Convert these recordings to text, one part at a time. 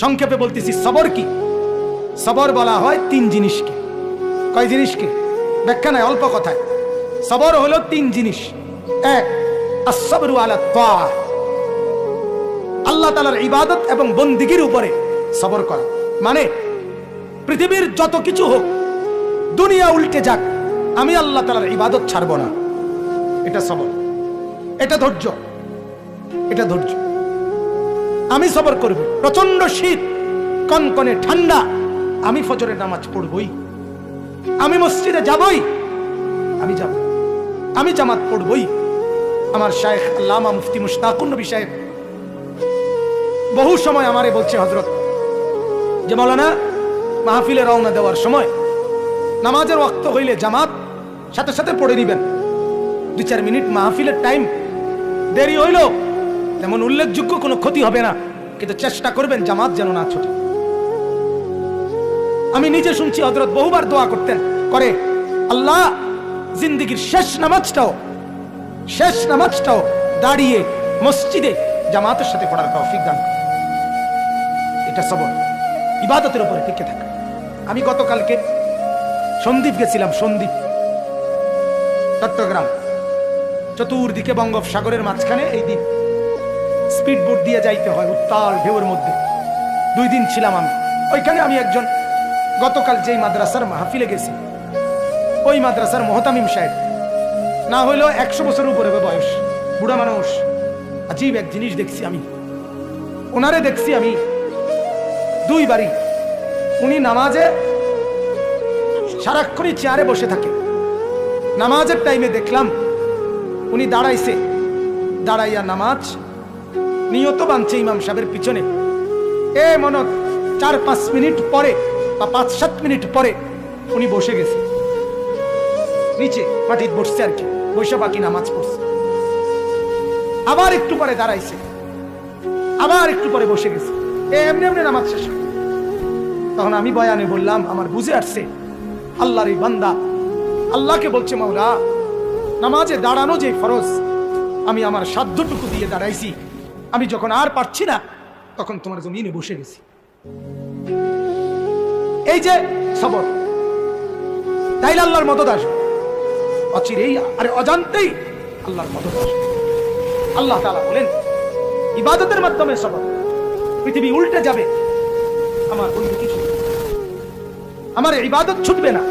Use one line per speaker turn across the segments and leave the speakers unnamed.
সংক্ষেপে বলতেছি সবর কি। সবর বলা হয় তিন জিনিসকে। কয় জিনিসকে? ব্যাখ্যা নাই, অল্প কথায়। সবর হলো তিন জিনিস। এক, আসসাবরু আলা তাআহ, আল্লাহ তাআলার ইবাদত এবং বন্দিগির উপরে সবর করা। মানে পৃথিবীর যত কিছু হোক, দুনিয়া উল্টে যাক, আমি আল্লাহ তাআলার ইবাদত ছাড়ব না। এটা সবর, এটা ধৈর্য, এটা ধৈর্য। আমি সবর করব। প্রচন্ড শীত, কনকনে ঠান্ডা, আমি ফজরের নামাজ পড়বই, আমি মসজিদে যাবই, আমি যাব, আমি জামাত পড়বই। আমার শায়েখ আল্লামা মুফতি মুশতাকুর নবী সাহেব বহু সময় আমারে বলছে, হযরত, যে মাওলানা, মাহফিলে রওনা দেওয়ার সময় নামাজের ওয়াক্ত হইলে জামাত সাথে সাথে পড়ে নিবেন। 2-4 মিনিট মাহফিলের টাইম দেরি হইল, তেমন উল্লেখযোগ্য কোনো ক্ষতি হবে না, কিন্তু চেষ্টা করবেন জামাত যেন না ছুটে। আমি নিজে শুনছি হযরত বহুবার দোয়া করতেন, করে, আল্লাহ জিন্দেগীর শেষ নামাজটাও দাঁড়িয়ে মসজিদে জামাতের সাথে পড়ার তৌফিক দান করুন। এটা সবর, ইবাদতের উপরে টিকে থাকা। আমি গতকালকে সন্দ্বীপ গেছিলাম, সন্দ্বীপ, চট্টগ্রাম। চতুর্দিকে বঙ্গোপসাগরের মাঝখানে এই দ্বীপ, স্পিড বোট দিয়ে যাইতে হয় উত্তাল ঢেউয়ের মধ্যে। 2 দিন ছিলাম আমি ওইখানে। আমি একজন গতকাল যেই মাদ্রাসার মাহফিলে গেছি, ওই মাদ্রাসার মোহতামিম সাহেব, না হইলেও 100 বছর উপরে বয়স, বুড়া মানুষ। আজীব এক জিনিস দেখছি আমি, ওনারে দেখছি আমি 2 বারই। উনি নামাজে সারাক্ষণই চেয়ারে বসে থাকে। নামাজের টাইমে দেখলাম উনি দাঁড়াইছে, দাঁড়াইয়া নামাজ নিয়ত বানছে ইমাম সাহেবের পিছনে। মনে 4-5 মিনিট পরে বা 5-7 মিনিট পরে উনি বসে গেছে, নিচে মাটির বসছে আর কি, বসে বাকি নামাজ পড়ছে। আবার একটু পরে দাঁড়াইছে, আবার একটু পরে বসে গেছে। এমনি এমনি নামাজ শেষ। তখন আমি বয়ানে বললাম, আমার বুঝে আসছে আল্লাহর এই বান্দা আল্লাহকে বলছে, মাওলা, নামাজে দাঁড়ানো যে ফরজ, আমি আমার সাধ্যটুকু দিয়ে দাঁড়াইছি, আমি যখন আর পারছি না তখন তোমার জমিনে বসে গেছি। এই যে সবর, তাইলে আল্লাহর মদদ আসবে অচিরেই, আরে অজান্তেই আল্লাহর মদদ আসবে। আল্লাহ তাআলা বলেন, ইবাদতের মাধ্যমে সবর। পৃথিবী উল্টে যাবে, আমার বন্ধু কিছু, আমার ইবাদত ছুটবে না।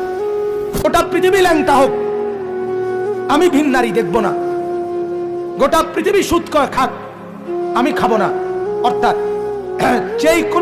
গোটা পৃথিবী ল্যাংটা হোক, আমি ভিন নারী দেখব না। গোটা পৃথিবী সুদ খাক, আমি খাবো না। অর্থাৎ যেই কোনো